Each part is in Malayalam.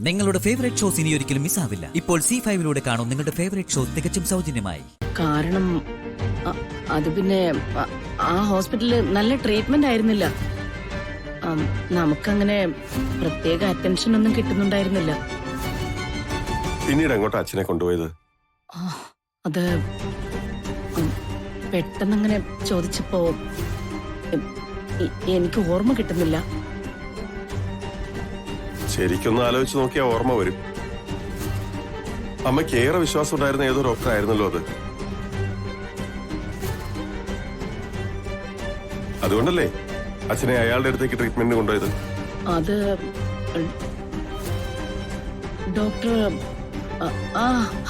നിങ്ങളുടെ ഫേവറേറ്റ് ഷോസ് ഇനി ഒരിക്കലും മിസ്സാവില്ല. ഇപ്പോൾ C5 കാണും നിങ്ങളുടെ ഫേവറേറ്റ് ഷോ തികച്ചും സൗജന്യമായി. കാരണം അത് പിന്നെ ആ ഹോസ്പിറ്റലിൽ നല്ല ട്രീറ്റ്മെന്റ് ആയിരുന്നില്ല. നമുക്കങ്ങനെ പ്രത്യേക അറ്റൻഷൻ ഒന്നും കിട്ടുന്നുണ്ടായിരുന്നില്ല. പിന്നീട് അങ്ങോട്ട് അച്ഛനെ കൊണ്ടുപോയത്? അത് പെട്ടെന്നങ്ങനെ ചോദിച്ചപ്പോ എനിക്ക് ഓർമ്മ കിട്ടുന്നില്ല. ശരിക്കൊന്ന് ആലോചിച്ച് നോക്കിയാ ഓർമ്മ വരും. അമ്മയ്ക്ക് ഏറെ വിശ്വാസം ഉണ്ടായിരുന്ന ഏതോ ഡോക്ടർ ആയിരുന്നല്ലോ അത്. അതുകൊണ്ടല്ലേ അച്ഛനെ അയാളുടെ അടുത്തേക്ക് ട്രീറ്റ്മെന്റിന് കൊണ്ടുപോയത്? അത് ഡോക്ടർ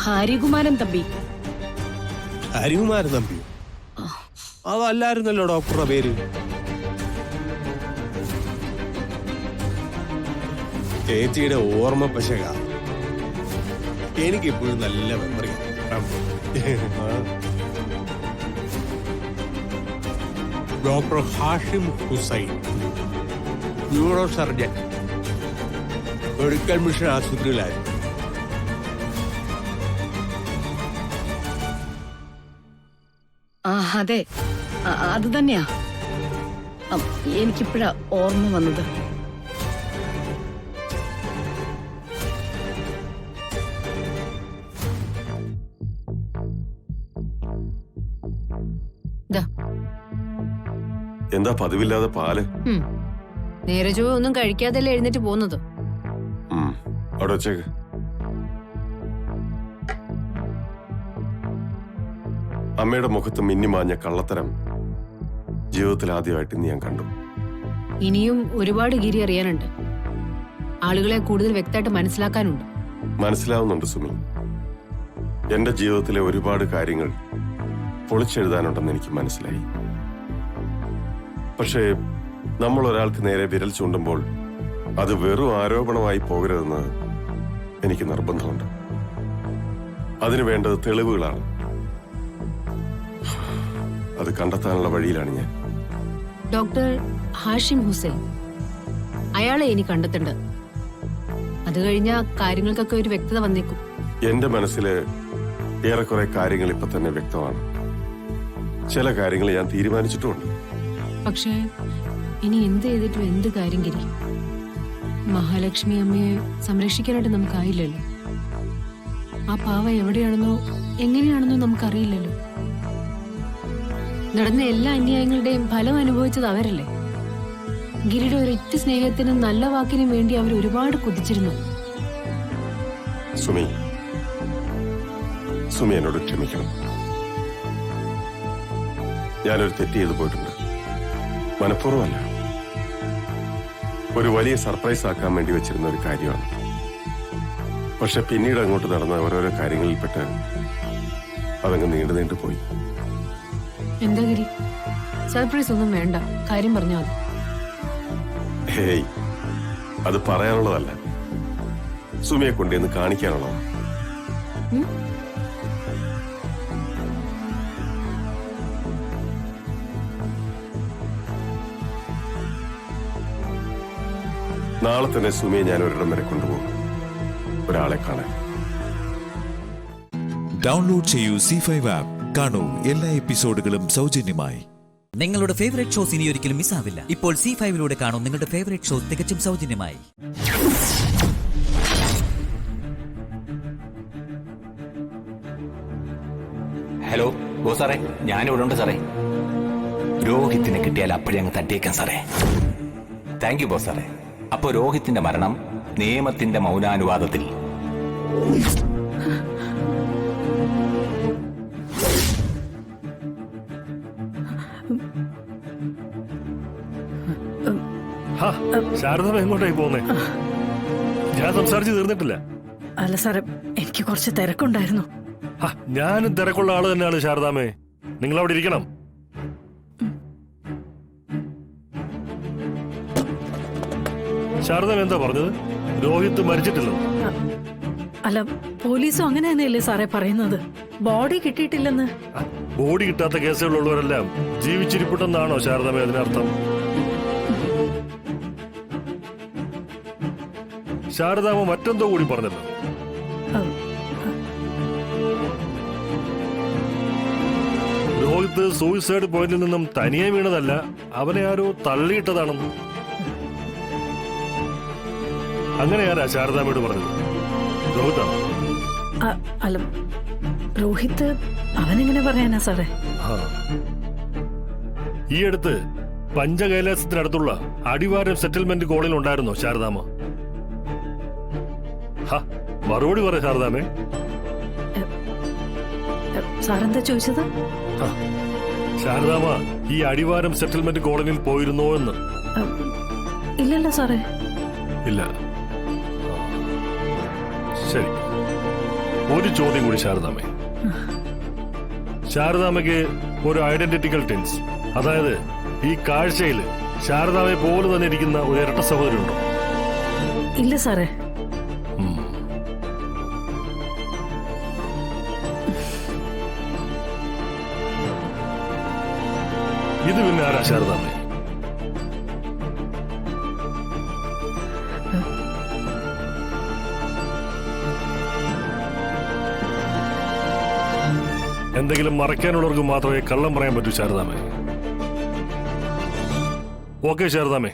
ഹരികുമാരൻ തമ്പി. ഹരികുമാരൻ തമ്പി? അതല്ലായിരുന്നല്ലോ ഡോക്ടറുടെ പേര്. ചേച്ചിയുടെ ഓർമ്മ പശക എനിക്കിപ്പോഴും നല്ല memory. Doctor Hashim Hussain, neuro surgeon, medical mission ആശുപത്രിയിലായിരുന്നു. അതെ, അത് തന്നെയാ. എനിക്കിപ്പോഴാ ഓർമ്മ വന്നത്. എന്താ പതിവില്ലാതെ പാല്? നേരെ ചൊവ്വ ഒന്നും കഴിക്കാതല്ലേ എഴുന്നേറ്റ് പോകുന്നത്. അവിടെ വെച്ചേക്ക്. അമ്മയുടെ മുഖത്ത് മിന്നിമാഞ്ഞ കള്ളത്തരം ജീവിതത്തിൽ ആദ്യമായിട്ട് ഇന്ന് ഞാൻ കണ്ടു. ഇനിയും ഒരുപാട് ഗിരി അറിയാനുണ്ട്. ആളുകളെ കൂടുതൽ വ്യക്തമായിട്ട് മനസ്സിലാക്കാനുണ്ട്. മനസ്സിലാവുന്നുണ്ട് സുമി. എന്റെ ജീവിതത്തിലെ ഒരുപാട് കാര്യങ്ങൾ പൊളിച്ചെഴുതാനുണ്ടെന്ന് എനിക്ക് മനസ്സിലായി. പക്ഷേ നമ്മൾ ഒരാൾക്ക് നേരെ വിരൽ ചൂണ്ടുമ്പോൾ അത് വെറും ആരോപണമായി പോകരുതെന്ന് എനിക്ക് നിർബന്ധമുണ്ട്. അതിനു വേണ്ടത് തെളിവുകളാണ്. അത് കണ്ടെത്താനുള്ള വഴിയിലാണ് ഞാൻ. ഡോക്ടർ ഹാഷിം ഹുസൈൻ, അയാളെ ഇനി കണ്ടെത്തേണ്ടത്. അത് കഴിഞ്ഞ കാര്യങ്ങൾക്കൊക്കെ ഒരു വ്യക്തത വന്നേക്കും. എന്റെ മനസ്സില് ഏറെക്കുറെ കാര്യങ്ങൾ ഇപ്പൊ തന്നെ വ്യക്തമാണ്. ചില കാര്യങ്ങൾ ഞാൻ തീരുമാനിച്ചിട്ടുമുണ്ട്. പക്ഷേ ഇനി എന്ത് ചെയ്തിട്ടും എന്ത് കാര്യം ഗിരി? മഹാലക്ഷ്മി അമ്മയെ സംരക്ഷിക്കാനായിട്ട് നമുക്കായില്ലല്ലോ. ആ പാവ എവിടെയാണെന്നോ എങ്ങനെയാണെന്നോ നമുക്കറിയില്ലല്ലോ. നടന്ന എല്ലാ അന്യായങ്ങളുടെയും ഫലം അനുഭവിച്ചത് അവരല്ലേ. ഗിരിയുടെ ഒരൊറ്റ സ്നേഹത്തിനും നല്ല വാക്കിനും വേണ്ടി അവർ ഒരുപാട് കുതിച്ചിരുന്നു. സുമി എന്നോട് ക്ഷമിക്കണം. ഞാനൊരു തെറ്റ് ചെയ്തു പോയിട്ടുണ്ട്. മനഃപൂർവ്വമല്ല, ഒരു വലിയ സർപ്രൈസ് ആക്കാൻ വേണ്ടി വെച്ചിരുന്ന ഒരു കാര്യമാണ്. പക്ഷെ പിന്നീട് അങ്ങോട്ട് നടന്ന ഓരോരോ കാര്യങ്ങളിൽപ്പെട്ട് അതങ്ങ് നീണ്ടു പോയി. എന്താ ഗിരി, സർപ്രൈസ് ഒന്നും വേണ്ട, കാര്യം പറഞ്ഞാൽ മതി. ഹേയ്, അത് പറയാനുള്ളതല്ല, സുമിയെ കൊണ്ടുവന്ന് കാണിക്കാനുള്ളതാണ്. നാളെ തന്നെ സുമിയെ ഞാൻ ഒരിടം വരെ കൊണ്ടുപോകും, ഒരാളെ കാണാൻ. ഡൗൺലോഡ് ചെയ്യൂ C5 ആപ്പ്. കാണൂ എല്ലാ എപ്പിസോഡുകളും സൗജന്യമായി. നിങ്ങളുടെ ഫേവറേറ്റ് ഷോസ് ഇനി ഒരിക്കലും മിസ്സാവില്ല. ഇപ്പോൾ C5 കാണും നിങ്ങളുടെ ഫേവറേറ്റ് ഷോ തികച്ചും സൗജന്യമായി. ഹലോ ബോസ് സാറേ, ഞാനിവിടെ ഉണ്ട് സാറേ. രോഹിത്തിനെ കിട്ടിയാൽ അപ്പോഴേ അങ്ങ് തട്ടിയേക്കാം സാറേ. താങ്ക് യു ബോസ് സാറേ. അപ്പോ രോഹിത്തിന്റെ മരണം നിയമത്തിന്റെ മൗനാനുവാദത്തിൽ. ശാരദ എങ്ങോട്ടായി പോകുന്നേ? ഞാൻ സംസാരിച്ച് തീർന്നിട്ടില്ല. അല്ല സാറേ, എനിക്ക് കുറച്ച് തിരക്കുണ്ടായിരുന്നു. ഞാനും തിരക്കുള്ള ആള് തന്നെയാണ് ശാരദാമേ. നിങ്ങൾ അവിടെ ഇരിക്കണം. ശാരദാമ എന്താ പറഞ്ഞത്? രോഹിത് മരിച്ചിട്ടില്ല? അല്ല, പോലീസും അങ്ങനെ തന്നെയല്ലേ സാറേ പറയുന്നത്? ബോഡി കിട്ടിയിട്ടില്ലെന്ന്. ബോഡി കിട്ടാത്ത കേസുകളുള്ളവരെല്ലാം ജീവിച്ചിരിപ്പുണ്ടെന്നാണോ ശാരദാമേ അതിനർത്ഥം? ശാരദാമ്മ മറ്റെന്തോ കൂടി പറഞ്ഞല്ലോ. രോഹിത് സൂയിസൈഡ് പോയിന്റിൽ നിന്നും തനിയെ വീണതല്ല, അവനെ ആരോ തള്ളിയിട്ടതാണെന്ന്. അങ്ങനെയാരാ ശാരദാമ്മയോട് പറഞ്ഞത്? രോഹിതാണോ? അല്ല, രോഹിത് അവനെങ്ങനെ പറയാനാ സാറേ? ഈ അടുത്ത് പഞ്ചകൈലാസത്തിനടുത്തുള്ള അടിവാരം സെറ്റിൽമെന്റ് കോളനിൽ ഉണ്ടായിരുന്നോ ശാരദാമ്മ? മറുപടി പറ ശാരദാമ്മേ. സാറെന്താ ചോദിച്ചത്? ശാരദാമ്മ ഈ അടിവാരം സെറ്റിൽമെന്റ് കോളനിയിൽ പോയിരുന്നോ എന്ന്? ഇല്ലല്ലോ സാറേ. ഇല്ല. ശരി, ഒരു ചോദ്യം കൂടി ശാരദാമ്മേ. ശാരദാമ്മയ്ക്ക് ഒരു ഐഡന്റിറ്റിക്കൽ ടിൻസ്, അതായത് ഈ കാഴ്ചയിൽ ശാരദാമ്മയെ പോലെ തന്നെ ഇരിക്കുന്ന ഒരു ഇരട്ട സഹോദരനുണ്ടോ? ഇല്ല സാറേ. ഇത് പിന്നെ ആരാ ശാരദാമ്മേ? എന്തെങ്കിലും മറയ്ക്കാനുള്ളവർക്ക് മാത്രമേ കള്ളം പറയാൻ പറ്റൂ ശാരദാമ്മേ. ഓക്കെ ശാരദാമ്മേ,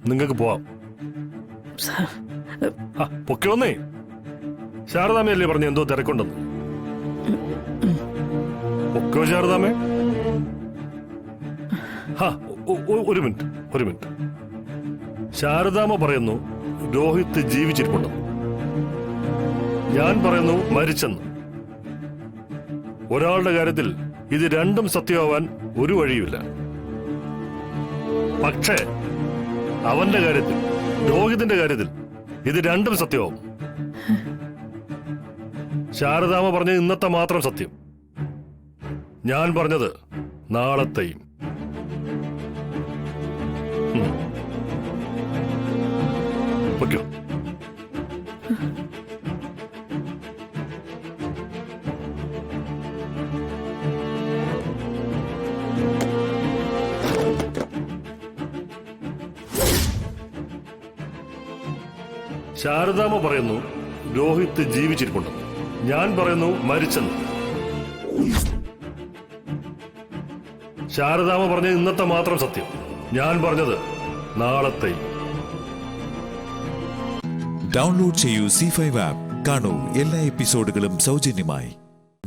നിങ്ങൾക്ക് പോവാം. പൊക്കെ വന്നേ. ശാരദാമ്മയല്ലേ പറഞ്ഞ എന്തോ തിരക്കുണ്ടെന്ന്? ഒക്കെ ശാരദാമ്മേ. ഒരു മിനിറ്റ്. ശാരദാമ്മ പറയുന്നു രോഹിത് ജീവിച്ചിരിപ്പുണ്ടെന്ന്. ഞാൻ പറയുന്നു മരിച്ചെന്ന്. ഒരാളുടെ കാര്യത്തിൽ ഇത് രണ്ടും സത്യമാവാൻ ഒരു വഴിയുമില്ല. പക്ഷേ അവന്റെ കാര്യത്തിൽ, രോഹിതിന്റെ കാര്യത്തിൽ ഇത് രണ്ടും സത്യമാവും. ശാരദാമ്മ പറഞ്ഞത് ഇന്നത്തെ മാത്രം സത്യം, ഞാൻ പറഞ്ഞത് നാളത്തെയും. ഓക്കെ. ശാരദാമ്മ പറയുന്നു രോഹിത് ജീവിച്ചിരിപ്പുണ്ടെന്ന്. ഞാൻ പറയുന്നു മരിച്ചെന്ന്. ശാരദാമ്മ പറഞ്ഞത് ഇന്നത്തെ മാത്രം സത്യം, ഞാൻ പറഞ്ഞത് നാളത്തെയും. ഡൗൺലോഡ് ചെയ്യൂ C5 ആപ്പ്. കാണൂ എല്ലാ എപ്പിസോഡുകളും സൗജന്യമായി.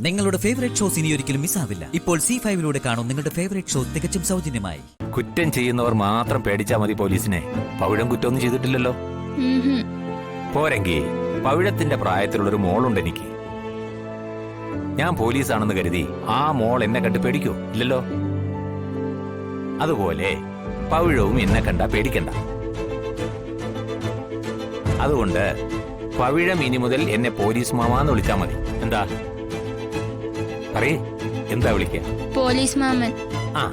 നിങ്ങളുടെ ഫേവറേറ്റ് ഷോസ് ഇനി ഒരിക്കലും മിസ്സാവില്ല. ഇപ്പോൾ C5 കാണും നിങ്ങളുടെ ഫേവറേറ്റ് ഷോ തികച്ചും സൗജന്യമായി. കുറ്റം ചെയ്യുന്നവർ മാത്രം പേടിച്ചാൽ മതി പോലീസിനെ. പവിഴം കുറ്റമൊന്നും ചെയ്തിട്ടില്ലല്ലോ. പോരെങ്കി പവിഴത്തിന്റെ പ്രായത്തിലുള്ളൊരു മോളുണ്ട് എനിക്ക്. ഞാൻ പോലീസാണെന്ന് കരുതി ആ മോൾ എന്നെ കണ്ട് പേടിക്കോ? ഇല്ലല്ലോ. അതുപോലെ പവിഴവും എന്നെ കണ്ടാ പേടിക്കണ്ട. അതുകൊണ്ട് പവിഴം ഇനി മുതൽ എന്നെ പോലീസ് മാമാന്ന് വിളിച്ചാ മതി. എന്താ പറയേ? എന്താ വിളിക്ക? പോലീസ് മാമൻ. ആ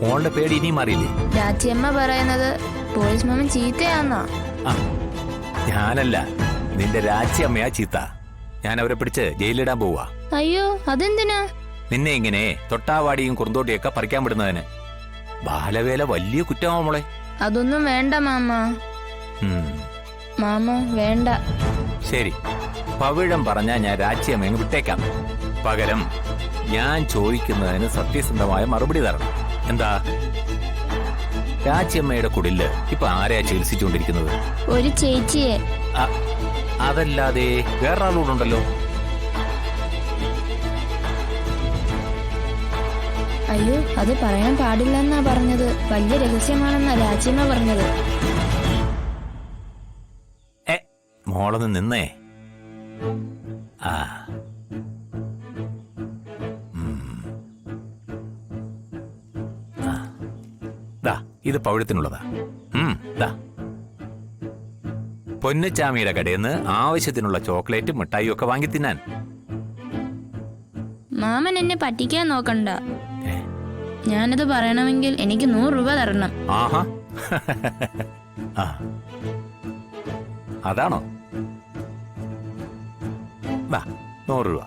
മോളുടെ പേടി ഇനിയും മാറിയില്ലേ? രാച്ചിയമ്മ പറയുന്നത് പോലീസ് മാമൻ ചീത്തയാന്നാ. ഞാനല്ല, നിന്റെ രാച്ചിയമ്മയാ ചീത്ത. ഞാൻ അവരെ പിടിച്ച് ജയിലിടാൻ പോവാ. അയ്യോ, അതെന്തിനാ? നിന്നെ ഇങ്ങനെ തൊട്ടാവാടിയും കുറുന്തോട്ടിയൊക്കെ പറിക്കാൻ വിടുന്നതിന്. ബാലവേല വലിയ കുറ്റമാ മോളെ. അതൊന്നും വേണ്ട മാമ. മാമ വേണ്ട. ശരി, പവിഴം പറഞ്ഞാ ഞാൻ രാച്ചിയമ്മ വിട്ടേക്കാം. പകരം ഞാൻ ചോദിക്കുന്നതിന് സത്യസന്ധമായ മറുപടി തരണം. എന്താ? രാച്ചിയമ്മയുടെ കുടില് ഇപ്പൊ ആരെയാ ചികിത്സിച്ചുകൊണ്ടിരിക്കുന്നത്? ഒരു ചേച്ചിയെ. അതല്ലാതെ വേറൊരാളൂടുണ്ടല്ലോ. അയ്യോ, അത് പറയാൻ പാടില്ലെന്നാ പറഞ്ഞത്. വലിയ രഹസ്യമാണെന്നാ രാച്ചിയമ്മ പറഞ്ഞത്. മോളൊന്ന് നിന്നേ. ഇത് പവിഴത്തിനുള്ളതാ. പൊന്നച്ചാമിയുടെ കടയിൽ നിന്ന് ആവശ്യത്തിനുള്ള ചോക്ലേറ്റ് മിഠായിയും ഒക്കെ വാങ്ങി തിന്നാൻ. മാമൻ എന്നെ പറ്റിക്കാൻ നോക്കണ്ട. ഞാനത് പറയണമെങ്കിൽ എനിക്ക് 100 രൂപ തരണം. ആഹാ, അതാണോ? 100 രൂപ.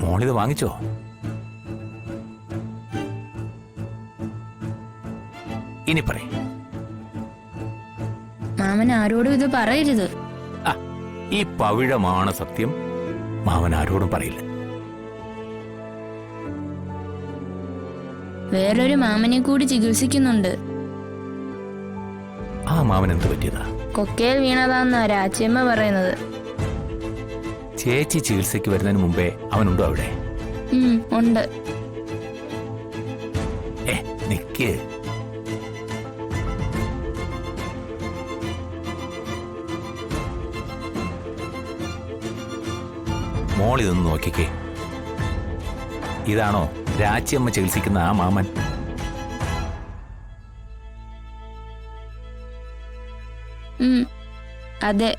മോളിത് വാങ്ങിച്ചോ? ഇനി പറയും. മാമൻ ആരോടും ഇത് പറയരുത്. ഈ പവിഴമാണ് സത്യം. മാമൻ ആരോടും പറയില്ല. വേറൊരു മാമനെ കൂടി ചികിത്സിക്കുന്നുണ്ട്. ആ മാമൻ എന്ത് പറ്റിയതാ? കൊക്കയിൽ വീണതാന്നാ രാച്ചിയമ്മ പറയുന്നത്. ചേച്ചി ചികിത്സയ്ക്ക് വരുന്നതിന് മുമ്പേ അവനുണ്ടോ അവിടെ? ഉണ്ട്. നിക്ക്. മോളിതൊന്ന് നോക്കിക്കേ. ഇതാണോ രാച്ചിയമ്മ ചികിത്സിക്കുന്ന ആ മാമൻ? അതെ.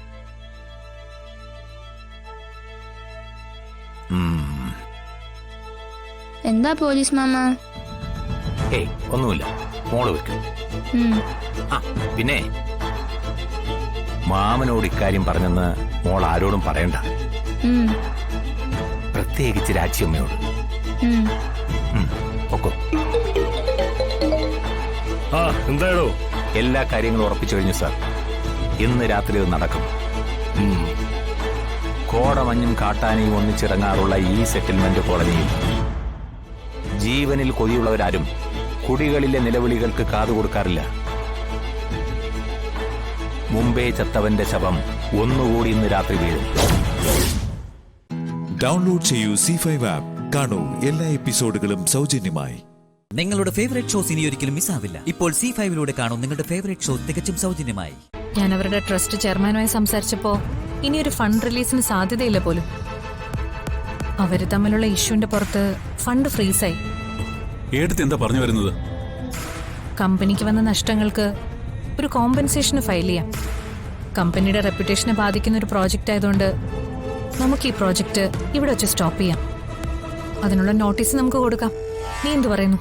എന്താ പോലീസ് മാമ? ഒന്നുമില്ല, മോള് വെക്കും. പിന്നെ മാമനോട് ഇക്കാര്യം പറഞ്ഞെന്ന് മോൾ ആരോടും പറയണ്ട, പ്രത്യേകിച്ച് രാച്ചിയമ്മയോട്. ഒക്കോ? എന്തായാലോ എല്ലാ കാര്യങ്ങളും ഉറപ്പിച്ചു കഴിഞ്ഞു സാർ. ഇന്ന് രാത്രി ഇത് നടക്കും. കോടമഞ്ഞും കാട്ടാനയും ഒന്നിച്ചിറങ്ങാറുള്ള ഈ സെറ്റിൽമെന്റ് കോളനിയിൽ ജീവനിൽ കൊതിയുള്ളവരാരും കുടികളിലെ നിലവിളികൾക്ക് കാതുകൊടുക്കാറില്ല. മുമ്പേ ചത്തവന്റെ ശവം ഒന്നുകൂടി ഇന്ന് രാത്രി വീഴും. ഡൗൺലോഡ് ചെയ്യൂ C5 ആപ്പ്. കാണൂ എല്ലാ എപ്പിസോഡുകളും സൗജന്യമായി. നിങ്ങളുടെ ഫേവറേറ്റ് ഷോസ് ഇനി ഒരിക്കലും മിസ്സാവില്ല. ഇപ്പോൾ C5 കാണൂ നിങ്ങളുടെ ഫേവറേറ്റ് ഷോ തികച്ചും സൗജന്യമായി. ഞാൻ അവരുടെ ട്രസ്റ്റ് ചെയർമാനുമായി സംസാരിച്ചപ്പോ ഇനിയൊരു ഫണ്ട് റിലീസിന് സാധ്യതയില്ല പോലും. അവര് തമ്മിലുള്ള ഇഷ്യൂന്റെ പുറത്ത് ഫണ്ട് ഫ്രീസായി. എന്താ പറഞ്ഞു വരുന്നത്? കമ്പനിക്ക് വന്ന നഷ്ടങ്ങൾക്ക് ഒരു കോമ്പൻസേഷന് ഫയൽ ചെയ്യാം. കമ്പനിയുടെ റെപ്യൂട്ടേഷനെ ബാധിക്കുന്ന ഒരു പ്രോജക്റ്റ് ആയതുകൊണ്ട് നമുക്ക് ഈ പ്രോജക്റ്റ് ഇവിടെ വെച്ച് സ്റ്റോപ്പ് ചെയ്യാം. അതിനുള്ള നോട്ടീസ് നമുക്ക് കൊടുക്കാം. നീ എന്തു പറയുന്നു?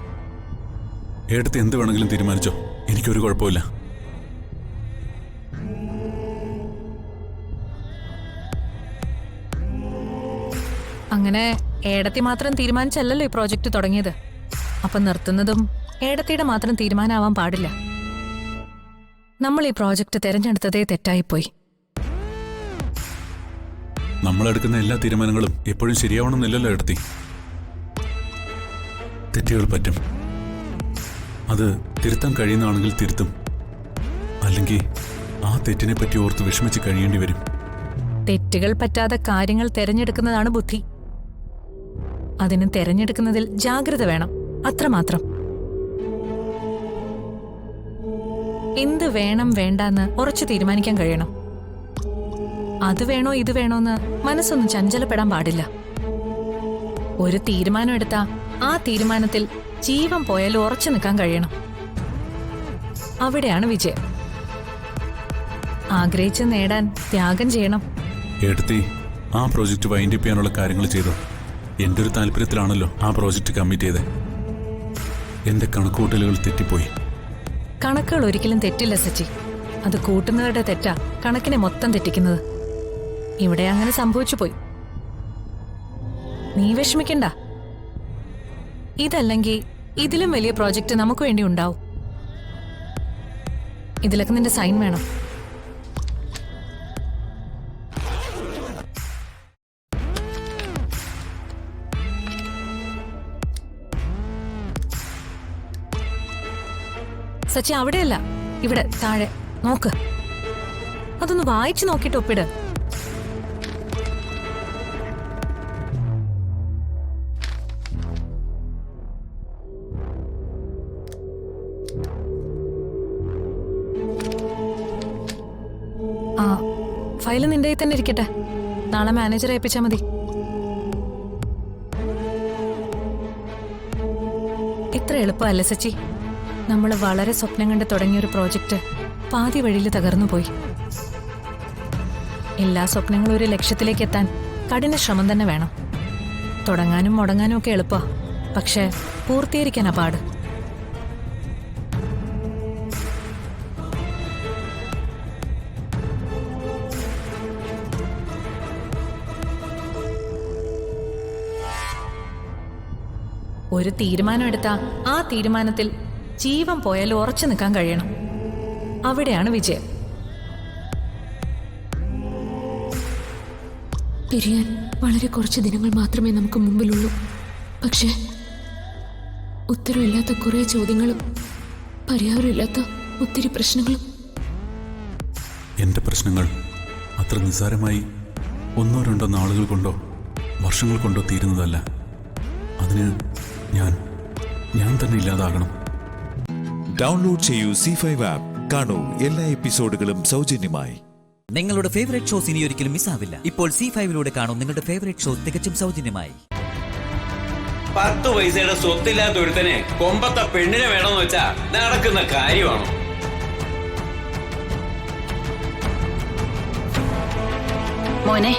എന്ത് വേണമെങ്കിലും തീരുമാനിച്ചോ, എനിക്കൊരു കുഴപ്പമില്ല. അങ്ങനെ ഏടത്തി മാത്രം തീരുമാനിച്ചല്ലോ ഈ പ്രോജക്റ്റ് തുടങ്ങിയത്. അപ്പൊ നിർത്തുന്നതും ഏടത്തിയുടെ മാത്രം തീരുമാനമാവാൻ പാടില്ല. നമ്മൾ ഈ പ്രോജക്റ്റ് തിരഞ്ഞെടുത്തതേ തെറ്റായിപ്പോയി. നമ്മളെടുക്കുന്ന എല്ലാ തീരുമാനങ്ങളും എപ്പോഴും ശരിയാവണമെന്നില്ലല്ലോ ഏടത്തി. തെറ്റുകൾ പറ്റും. അത് തിരുത്താൻ കഴിയുന്നതാണെങ്കിൽ തിരുത്തും. അല്ലെങ്കിൽ ആ തെറ്റിനെ പറ്റി ഓർത്ത് വിഷമിച്ച് കഴിയേണ്ടി വരും. തെറ്റുകൾ പറ്റാതെ കാര്യങ്ങൾ തിരഞ്ഞെടുക്കുന്നതാണ് ബുദ്ധി. അതിന് തിരഞ്ഞെടുക്കുന്നതിൽ ജാഗ്രത വേണം, അത്രമാത്രം. എന്ത് വേണം വേണ്ടെന്ന് ഉറച്ചു തീരുമാനിക്കാൻ കഴിയണം. അത് വേണോ ഇത് വേണോന്ന് മനസ്സൊന്നും ചഞ്ചലപ്പെടാൻ പാടില്ല. ഒരു തീരുമാനം എടുത്താ ആ തീരുമാനത്തിൽ ജീവൻ പോയാലും ഉറച്ചു നിൽക്കാൻ കഴിയണം. അവിടെയാണ് വിജയം. ആഗ്രഹിച്ച് നേടാൻ ത്യാഗം ചെയ്യണം. ഏടത്തി, ആ പ്രോജക്റ്റ് വൈൻഡപ്പ് ചെയ്യാനുള്ള കാര്യങ്ങൾ ചെയ്തു. എന്റെ ഒരു താല്പര്യത്തിലാണല്ലോ ആ പ്രോജക്റ്റ് കമ്മിറ്റ് ചെയ്തത്. എന്റെ കണക്കുകൂട്ടലുകൾ തെറ്റിപ്പോയി. കണക്കുകൾ ഒരിക്കലും തെറ്റില്ല സച്ചി. അത് കൂട്ടുന്നവരുടെ തെറ്റാ കണക്കിനെ മൊത്തം തെറ്റിക്കുന്നത്. ഇവിടെ അങ്ങനെ സംഭവിച്ചു പോയി. നീ വിഷമിക്കണ്ട. ഇതല്ലെങ്കിൽ ഇതിലും വലിയ പ്രോജക്റ്റ് നമുക്ക് വേണ്ടി ഉണ്ടാവും. ഇതിലൊക്കെ നിന്റെ സൈൻ വേണം. സച്ചി, അവിടെയല്ല, ഇവിടെ താഴെ നോക്ക്. അതൊന്ന് വായിച്ചു നോക്കിട്ട് ഒപ്പിട്. ആ ഫയല് നിന്റെ കയ്യിൽ തന്നെ ഇരിക്കട്ടെ. നാളെ മാനേജറെ ഏൽപ്പിച്ചാൽ മതി. ഇത്ര എളുപ്പമല്ല സച്ചി. നമ്മൾ വളരെ സ്വപ്നം കണ്ട് തുടങ്ങിയൊരു പ്രോജക്റ്റ് പാതി വഴിയിൽ തകർന്നു പോയി. എല്ലാ സ്വപ്നങ്ങളും ഒരു ലക്ഷ്യത്തിലേക്ക് എത്താൻ കഠിന ശ്രമം തന്നെ വേണം. തുടങ്ങാനും മുടങ്ങാനും ഒക്കെ എളുപ്പാ, പക്ഷെ പൂർത്തീകരിക്കാനാ പാട്. ഒരു തീരുമാനം എടുത്താ ആ തീരുമാനത്തിൽ ജീവൻ പോയാലും ഉറച്ചു നിൽക്കാൻ കഴിയണം. അവിടെയാണ് വിജയം. പിരിയാൻ വളരെ കുറച്ച് ദിനങ്ങൾ മാത്രമേ നമുക്ക് മുമ്പിലുള്ളൂ. പക്ഷേ ഉത്തരവില്ലാത്ത കുറെ ചോദ്യങ്ങളും പരിഹാരമില്ലാത്ത ഒത്തിരി പ്രശ്നങ്ങളും. എന്റെ പ്രശ്നങ്ങൾ അത്ര നിസ്സാരമായി 1-2 നാളുകൾ കൊണ്ടോ വർഷങ്ങൾ കൊണ്ടോ തീരുന്നതല്ല. അതിന് ഞാൻ തന്നെ ഇല്ലാതാകണം. ഡൗൺലോഡ് ചെയ്യൂ C5 ആപ്പ്. കാണൂ എല്ലാ എപ്പിസോഡുകളും സൗജന്യമായി. നിങ്ങളുടെ ഫേവറേറ്റ് ഷോസ് ഇനി ഒരിക്കലും മിസ്സാവില്ല. ഇപ്പോൾ C5 കാണൂ നിങ്ങളുടെ ഫേവറേറ്റ് ഷോ തികച്ചും സൗജന്യമായി. 10 പൈസയുടെ സ്വത്തില്ലാത്ത ഒരുത്തനെ കൊമ്പത്തെ പെണ്ണിനെ വേണമെന്ന് വെച്ചാ നടക്കുന്ന കാര്യമാണോ? മോനെ,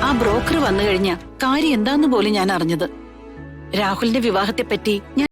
ആ ബ്രോക്കർ വന്നു കഴിഞ്ഞ കാര്യം എന്താന്ന് പോലും ഞാൻ അറിഞ്ഞത്. രാഹുലിന്റെ വിവാഹത്തെപ്പറ്റി ഞാൻ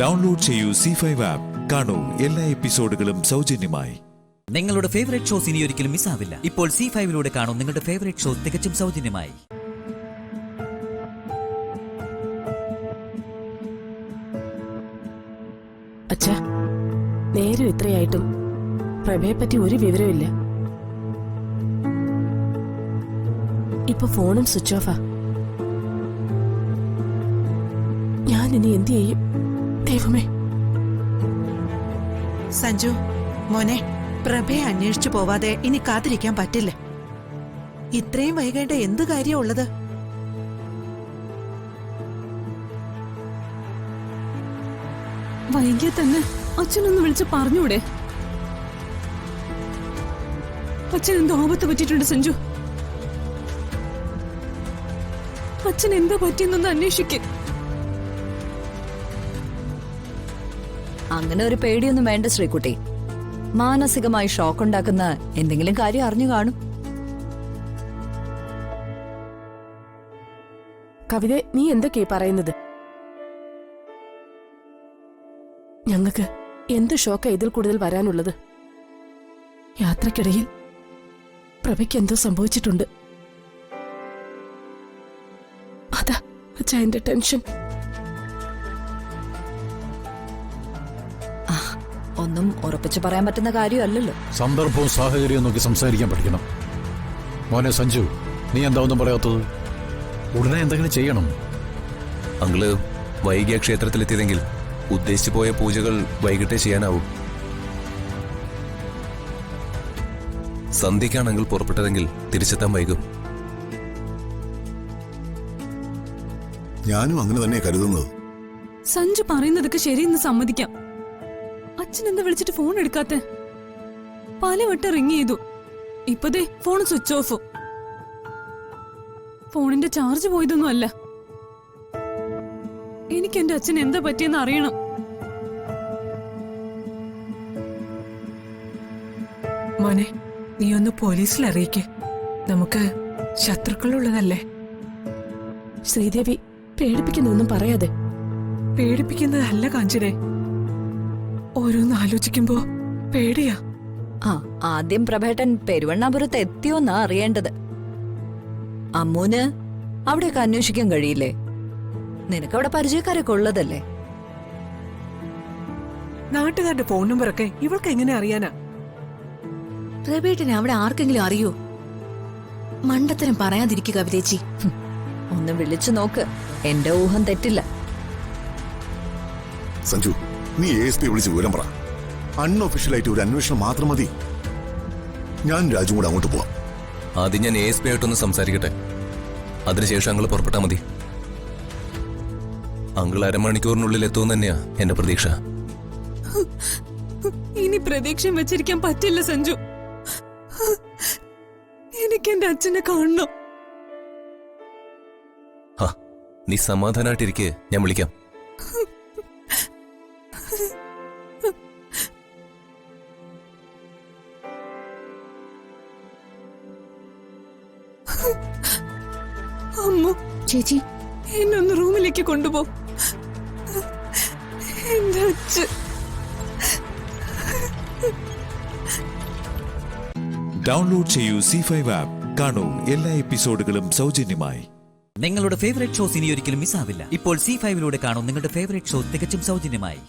ഡൗൺലോഡ് ചെയ്യൂ C5 ആപ്പ്. കാണൂ എല്ലാ എപ്പിസോഡുകളും സൗജന്യമായി. നിങ്ങളുടെ ഫേവറേറ്റ് ഷോസ് ഇനി ഒരിക്കലും മിസ്സാവില്ല. ഇപ്പോൾ C5 കാണൂ നിങ്ങളുടെ ഫേവറേറ്റ് ഷോ തികച്ചും സൗജന്യമായി. അച്ഛാ, നേരം ഇത്രയായിട്ടും പ്രഭയെ പറ്റി ഒരു വിവരമില്ല. ഇപ്പൊ ഫോണും സ്വിച്ച് ഓഫാ. ഞാൻ ഇനി എന്ത് ചെയ്യും? ദൈവമേ. സഞ്ജു, മോനെ, പ്രഭയെ അന്വേഷിച്ചു പോവാതെ ഇനി കാത്തിരിക്കാൻ പറ്റില്ല. ഇത്രയും വൈകേണ്ട എന്ത് കാര്യമുള്ളത്? വൈകിയ തന്നെ അച്ഛനൊന്ന് വിളിച്ച് പറഞ്ഞൂടെ? അച്ഛൻ എന്തോ ആപത്ത് പറ്റിയിട്ടുണ്ട് സഞ്ജു. അച്ഛൻ എന്താ പറ്റിയെന്നൊന്ന് അന്വേഷിക്ക്. അങ്ങനെ ഒരു പേടിയൊന്നും വേണ്ട ശ്രീകുട്ടി. മാനസികമായി ഷോക്ക് ഉണ്ടാക്കുന്ന എന്തെങ്കിലും കാര്യം അറിഞ്ഞു കാണും. കവിത, നീ എന്തൊക്കെയാ പറയുന്നത്? ഞങ്ങൾക്ക് എന്ത് ഷോക്കാ ഇതിൽ കൂടുതൽ വരാനുള്ളത്? യാത്രക്കിടയിൽ പ്രഭയ്ക്ക് എന്തോ സംഭവിച്ചിട്ടുണ്ട്. അതാ അച്ഛാ എന്റെ ടെൻഷൻ. ഒന്നും ഉറപ്പിച്ചു പറയാൻ പറ്റുന്ന കാര്യമല്ലല്ലോ. സന്ദർഭവും സാഹചര്യവും നോക്കി സംസാരിക്കാൻ പഠിക്കണം. മോനെ സഞ്ജു, നീ എന്താ ഒന്നും പറയാത്തത്? ഉടനെ എന്തെങ്കിലും ചെയ്യണം. അങ്കിള് വൈകിയ ക്ഷേത്രത്തിലെത്തിയതെങ്കിൽ ഉദ്ദേശിച്ചു പോയ പൂജകൾ വൈകിട്ടേ ചെയ്യാനാവും. സന്ധ്യയ്ക്കാണെങ്കിൽ പുറപ്പെട്ടതെങ്കിൽ തിരിച്ചെത്താൻ വൈകും. ഞാനും അങ്ങനെ തന്നെ കരുതുന്നത്. സഞ്ജു പറയുന്നതൊക്കെ ശരിയെന്ന് സമ്മതിക്കാം. അച്ഛൻ എന്താ വിളിച്ചിട്ട് ഫോൺ എടുക്കാത്ത? പലവട്ടം റിങ് ചെയ്തു. ഇപ്പതേ ഫോൺ സ്വിച്ച് ഓഫ്. ഫോണിന്റെ ചാർജ് പോയതൊന്നും അല്ല. എനിക്ക് എന്റെ അച്ഛൻ എന്താ പറ്റിയെന്ന് അറിയണം. മോനെ, നീ ഒന്ന് പോലീസിൽ അറിയിക്കേ. നമുക്ക് ശത്രുക്കളുള്ളതല്ലേ. ശ്രീദേവി, പേടിപ്പിക്കുന്നൊന്നും പറയാതെ. പേടിപ്പിക്കുന്നതല്ല കാഞ്ചനെ, ഓരോന്ന് ആലോചിക്കുമ്പോ പേടിയാ. ആദ്യം പ്രഭേട്ടൻ പെരുവണ്ണാപുരത്ത് എത്തിയോന്നാ അറിയേണ്ടത്. അമ്മൂന് അവിടെയൊക്കെ അന്വേഷിക്കാൻ കഴിയില്ലേ? നിനക്കവിടെ പരിചയക്കാരൊക്കെ ഉള്ളതല്ലേ? നാട്ടുകാരുടെ ഫോൺ നമ്പറൊക്കെ ഇവൾക്ക് എങ്ങനെ അറിയാനാ? പ്രഭേട്ടനെ അവിടെ ആർക്കെങ്കിലും അറിയോ? മണ്ടത്തരം പറയാതിരിക്കുക കവിതേച്ചി. ഒന്ന് വിളിച്ചു നോക്ക്, എന്റെ ഊഹം തെറ്റില്ല. സഞ്ജു, നീ ASP വിളിച്ച് വിവരം പറ. അൺഒഫീഷ്യലായിട്ട് ഒരു അന്വേഷണം മാത്രം മതി. ഞാൻ രാജും കൂടെ അങ്ങോട്ട് പോവാം. ആദ്യം ഞാൻ ASP ആയിട്ടൊന്ന് സംസാരിക്കട്ടെ. അതിനുശേഷം അങ്കിള് പുറപ്പെട്ടാൽ മതി. അങ്കിൾ അരമണിക്കൂറിനുള്ളിൽ എത്തുമെന്ന് തന്നെയാ എന്റെ പ്രതീക്ഷ. ഇനി പ്രതീക്ഷ വെച്ചിരിക്കാൻ പറ്റില്ല സഞ്ജു. എനിക്ക് എന്റെ അച്ഛനെ കാണണം. നീ സമാധാനായിട്ടിരിക്കെ, ഞാൻ വിളിക്കാം. അമ്മു ചേച്ചി, എന്നൊന്ന് റൂമിലേക്ക് കൊണ്ടുപോ. എന്റെ അച്ഛൻ. ഡൗൺലോഡ് ചെയ്യൂ C5 ആപ്പ്. കാണൂ എല്ലാ എപ്പിസോഡുകളും സൗജന്യമായി. നിങ്ങളുടെ ഫേവറേറ്റ് ഷോസ് ഇനി ഒരിക്കലും മിസ്സാവില്ല. ഇപ്പോൾ C5 കാണൂ നിങ്ങളുടെ ഫേവറേറ്റ് ഷോ തികച്ചും സൗജന്യമായി.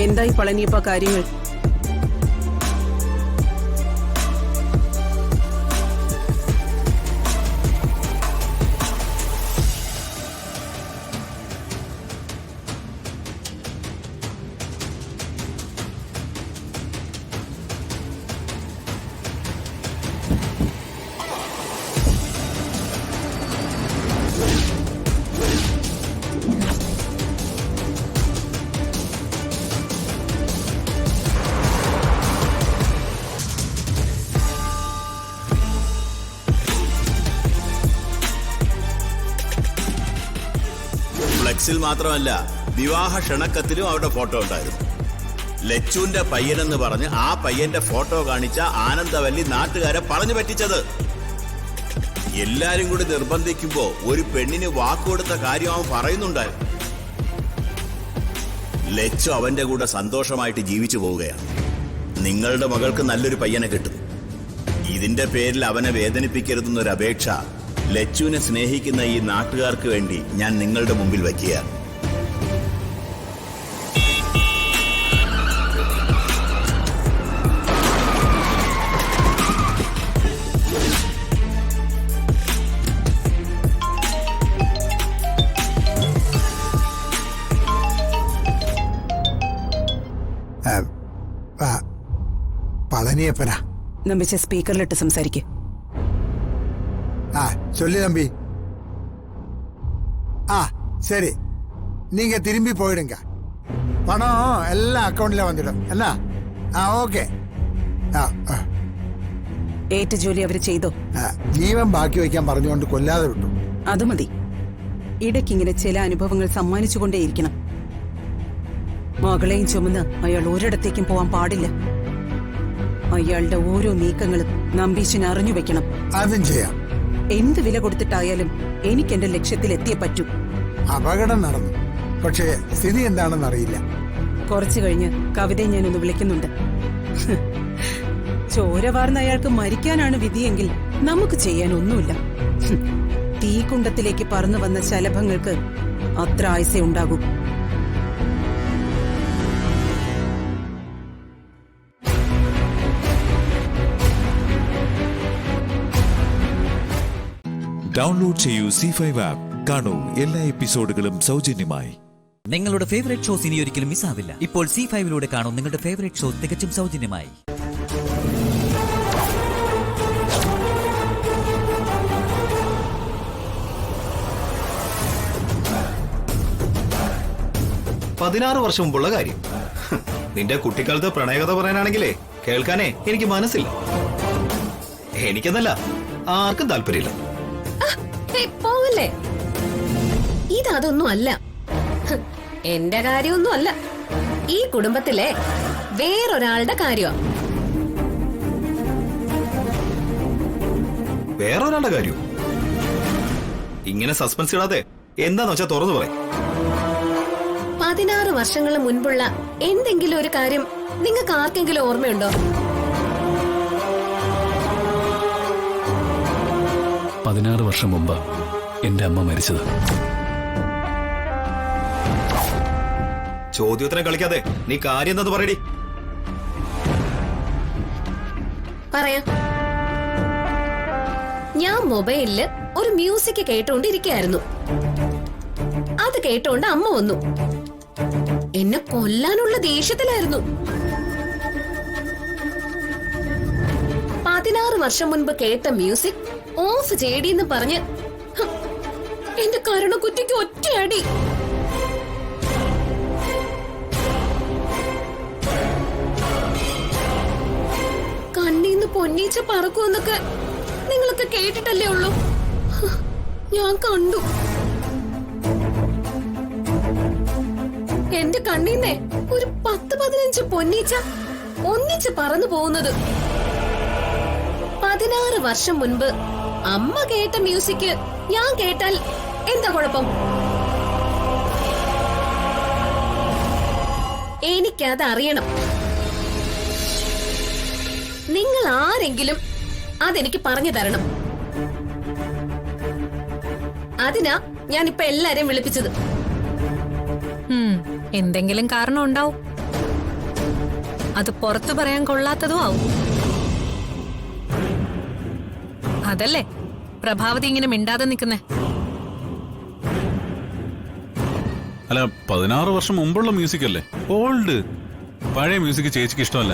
എന്തായി പളനിയപ്പ കാര്യങ്ങൾ? ഫ്ലെക്സിൽ മാത്രമല്ല വിവാഹ ക്ഷണക്കത്തിലും അവരുടെ ഫോട്ടോ ഉണ്ടായിരുന്നു. ലച്ചുവിന്റെ പയ്യനെന്ന് പറഞ്ഞ് ആ പയ്യന്റെ ഫോട്ടോ കാണിച്ച ആനന്ദവല്ലി നാട്ടുകാരെ പറഞ്ഞു പറ്റിച്ചത്. എല്ലാരും കൂടി നിർബന്ധിക്കുമ്പോ ഒരു പെണ്ണിന് വാക്കുകൊടുത്ത കാര്യം അവൻ പറയുന്നുണ്ടായിരുന്നു. ലച്ചു അവന്റെ കൂടെ സന്തോഷമായിട്ട് ജീവിച്ചു പോവുകയാണ്. നിങ്ങളുടെ മകൾക്ക് നല്ലൊരു പയ്യനെ കിട്ടും. ഇതിന്റെ പേരിൽ അവനെ വേദനിപ്പിക്കരുതെന്നൊരു അപേക്ഷ ലച്ചുവിനെ സ്നേഹിക്കുന്ന ഈ നാട്ടുകാർക്ക് വേണ്ടി ഞാൻ നിങ്ങളുടെ മുമ്പിൽ വയ്ക്കുകയാണ്. പളനിയപ്പനാ നമ്പിച്ച സ്പീക്കറിലിട്ട് സംസാരിക്കേ. சொல்லு தம்பி. சரி, நீங்க திரும்பி போயிடுங்க. பணம் எல்லாம் அக்கௌண்ட்ல வந்துடும். என்ன? ஓகே. ഏറ്റ ജോലി അവര് ചെയ്തോ? ജീവൻ ബാക്കി വയ്ക്കാൻ പറഞ്ഞുകൊണ്ട് കൊല്ലാതെ വിട്ടു. അത് മതി. ഇടയ്ക്കിങ്ങനെ ചില അനുഭവങ്ങൾ സമ്മാനിച്ചുകൊണ്ടേയിരിക്കണം. മകളെയും ചുമന്ന് അയാൾ ഒരിടത്തേക്കും പോവാൻ പാടില്ല. അയാളുടെ ഓരോ നീക്കങ്ങളും നമ്പീശന് അറിഞ്ഞു വെക്കണം. അതും ചെയ്യാം. എന്ത് വില കൊടുത്തിട്ടായാലും എനിക്ക് എന്റെ ലക്ഷ്യത്തിൽ എത്തിയേ പറ്റൂ. അപകടം നടന്നു, പക്ഷേ സ്ഥിതി എന്താണെന്ന് അറിയില്ല. കുറച്ചു കഴിഞ്ഞ് കവിതയെ ഞാനൊന്ന് വിളിക്കുന്നുണ്ട്. ചോര വാർന്ന അയാൾക്ക് മരിക്കാനാണ് വിധിയെങ്കിൽ നമുക്ക് ചെയ്യാൻ ഒന്നുമില്ല. തീക്കുണ്ടത്തിലേക്ക് പറന്നു വന്ന ശലഭങ്ങൾക്ക് അത്ര ആയുസേ ഉണ്ടാകൂ. ഡൗൺലോഡ് ചെയ്യൂ C5 ആപ്പ്. കാണൂ എല്ലാ എപ്പിസോഡുകളും സൗജന്യമായി. നിങ്ങളുടെ ഫേവറേറ്റ് ഷോസ് ഇനി ഒരിക്കലും മിസ്സാവില്ല. ഇപ്പോൾ C5 കാണൂ നിങ്ങളുടെ ഫേവറേറ്റ് ഷോ തികച്ചും സൗജന്യമായി. വർഷം മുമ്പുള്ള കാര്യം. നിന്റെ കുട്ടിക്കാലത്ത് പ്രണയകഥ പറയാനാണെങ്കിലേ കേൾക്കാനേ എനിക്ക് മനസ്സില്ല. എനിക്കെന്നല്ല, ആർക്കും താല്പര്യമില്ല. പോവല്ലേ, ഇതൊന്നും അല്ല. എന്റെ കാര്യമൊന്നും അല്ല, ഈ കുടുംബത്തിലെ വേറൊരാളുടെ കാര്യമാണ്. വേറൊരാളുടെ കാര്യം? ഇങ്ങനെ സസ്പെൻസ് ഇടാതെ എന്താന്ന് വെച്ചാ തുറന്നു പറയും. 16 വർഷങ്ങൾ മുൻപുള്ള എന്തെങ്കിലും ഒരു കാര്യം നിങ്ങൾക്ക് ആർക്കെങ്കിലും ഓർമ്മയുണ്ടോ? 16 വർഷം മുമ്പ് എന്റെ അമ്മ മരിച്ചത്. ചോദ്യോത്തരം കളിക്കാതെ നീ കാര്യം എന്താന്ന് പറയടി. പറയാം. ഞാൻ മൊബൈലില് ഒരു മ്യൂസിക് കേട്ടോണ്ടിരിക്കുകയായിരുന്നു. അത് കേട്ടോണ്ട് അമ്മ വന്നു. എന്നെ കൊല്ലാനുള്ള ദേഷ്യത്തിലായിരുന്നു. 16 വർഷം മുൻപ് കേട്ട മ്യൂസിക് ഓഫ് ചെയ്യടിന്ന് പറഞ്ഞ് എന്റെ കരുണക്കുറ്റിക്ക് ഒറ്റയടി. കണ്ണീന്ന് പൊന്നീച്ച പറക്കുമെന്നൊക്കെ നിങ്ങളൊക്കെ കേട്ടിട്ടല്ലേ ഉള്ളൂ. ഞാൻ കണ്ടു. എന്റെ കണ്ണീന്നേ ഒരു 10-15 പൊന്നീച്ച ഒന്നിച്ച് പറന്നു പോകുന്നത്. 16 വർഷം മുൻപ് അമ്മ കേട്ട മ്യൂസിക് ഞാൻ കേട്ടാൽ എന്താ കുഴപ്പം? എനിക്കത് അറിയണം. നിങ്ങൾ ആരെങ്കിലും അതെനിക്ക് പറഞ്ഞു തരണം. അതിനാ ഞാനിപ്പോ എല്ലാരെയും വിളിപ്പിച്ചത്. എന്തെങ്കിലും കാരണം ഉണ്ടാവും. അത് പുറത്തു പറയാൻ കൊള്ളാത്തതും ആവും. അതല്ലേ പ്രഭാവതി ഇങ്ങനെ മിണ്ടാതെ നിൽക്കുന്നേ. അല്ല, 16 വർഷം മുമ്പുള്ള മ്യൂസിക് അല്ലേ, ഓൾഡ്. പഴയ മ്യൂസിക് ചേച്ചിക്ക് ഇഷ്ടമല്ല.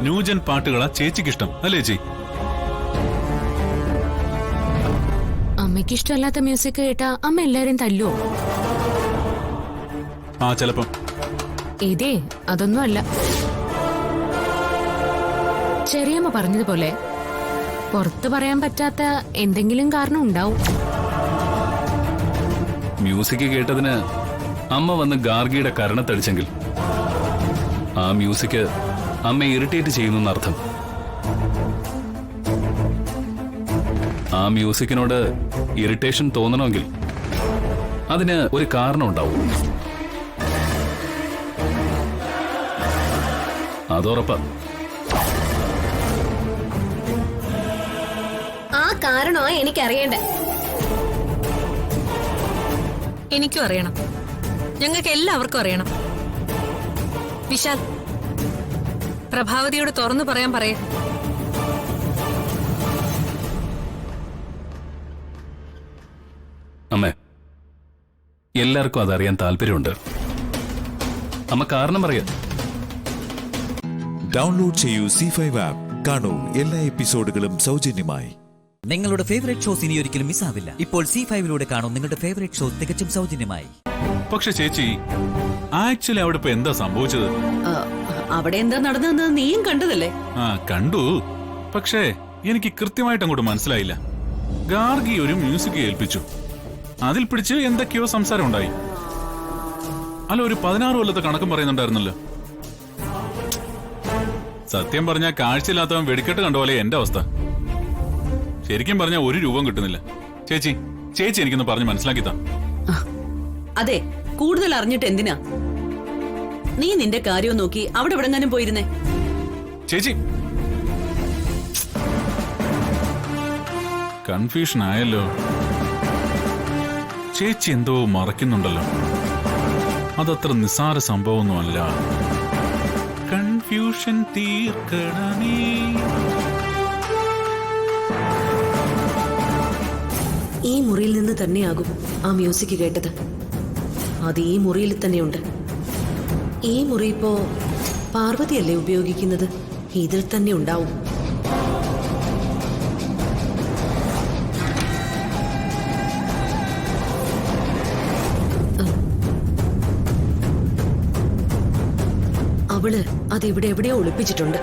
ന്യൂജൻ പാട്ടുകളാ ചേച്ചിക്ക് ഇഷ്ടം അല്ലേ ചേച്ചി? അമ്മയ്ക്ക് ഇഷ്ടമല്ലാത്ത മ്യൂസിക് കേട്ടാ അമ്മ എല്ലാരെയും തല്ലുവോ? ചിലപ്പം. ഇതേ അതൊന്നും അല്ല. ചെറിയമ്മ പറഞ്ഞതുപോലെ പുറത്തു പറയാൻ പറ്റാത്ത എന്തെങ്കിലും കാരണം ഉണ്ടാവും. മ്യൂസിക് കേട്ടതിന് അമ്മ വന്ന് ഗാർഗിയുടെ കരണത്തടിച്ചെങ്കിൽ ആ മ്യൂസിക് അമ്മയെ ഇറിറ്റേറ്റ് ചെയ്യുന്നു അർത്ഥം. ആ മ്യൂസിക്കിനോട് ഇറിറ്റേഷൻ തോന്നണമെങ്കിൽ അതിന് ഒരു കാരണം ഉണ്ടാവും. അതുറപ്പാ. ആ കാരണമാണ് എനിക്കറിയണ്ടേ. എനിക്കും അറിയണം, ഞങ്ങൾക്ക് എല്ലാവർക്കും അറിയണം. വിശാൽ, പ്രഭാവതിയോട് തുറന്നു പറയാൻ പറയേ. അമ്മേ, എല്ലാവർക്കും അതറിയാൻ താല്പര്യമുണ്ട്. അമ്മ കാരണം പറയാ. ഡൗൺലോഡ് ചെയ്യൂ C5 ആപ്പ്. കാണൂ എല്ലാ എപ്പിസോഡുകളും സൗജന്യമായി. നിങ്ങളുടെ ഫേവറേറ്റ് ഷോസ് ഇനി ഒരിക്കലും മിസ്സാവില്ല. ഇപ്പോൾ C5 കാണൂ നിങ്ങളുടെ ഫേവറേറ്റ് ഷോ തികച്ചും സൗജന്യമായി. പക്ഷെ ചേച്ചി, ആക്ച്വലി അവിടെ ഇപ്പൊ എന്താ സംഭവിച്ചത്? അവിടെ എന്താ നടന്നതെന്ന് നീയും കണ്ടതല്ലേ? ആ കണ്ടു. പക്ഷേ എനിക്ക് കൃത്യമായിട്ട് അങ്ങോട്ട് മനസ്സിലായില്ല. ഗാർഗി ഒരു മ്യൂസിക് കേൾപ്പിച്ചു, അതിൽ പിടിച്ച് എന്തൊക്കെയോ സംസാരം ഉണ്ടായി. അല്ല, ഒരു 16 കൊല്ലത്തെ കണക്കും പറയുന്നുണ്ടായിരുന്നല്ലോ. സത്യം പറഞ്ഞ കാഴ്ചയില്ലാത്തവൻ വെടിക്കെട്ട് കണ്ട പോലെ എന്റെ അവസ്ഥ. ശരിക്കും പറഞ്ഞ ഒരു രൂപം കിട്ടുന്നില്ല. ചേച്ചി ചേച്ചി എനിക്കൊന്ന് പറഞ്ഞ് മനസ്സിലാക്കിത്താ. അതെ, കൂടുതൽ അറിഞ്ഞിട്ട് എന്തിനാ? നീ നിന്റെ കാര്യം നോക്കി അവിടെ എവിടെങ്ങാനും പോയിരുന്നേ. ചേച്ചി, കൺഫ്യൂഷൻ ആയല്ലോ. ചേച്ചി എന്തോ മറക്കുന്നുണ്ടല്ലോ. അതത്ര നിസ്സാര സംഭവമൊന്നുമല്ല. കൺഫ്യൂഷൻ തീർക്കണമേ. ഈ മുറിയിൽ നിന്ന് തന്നെയാകും ആ മ്യൂസിക് കേട്ടത്. അത് ഈ മുറിയിൽ തന്നെയുണ്ട്. ഈ മുറി ഇപ്പോ പാർവതിയല്ലേ ഉപയോഗിക്കുന്നത്? ഇതിൽ തന്നെ ഉണ്ടാവും. അവള് അതിവിടെ എവിടെയോ ഒളിപ്പിച്ചിട്ടുണ്ട്.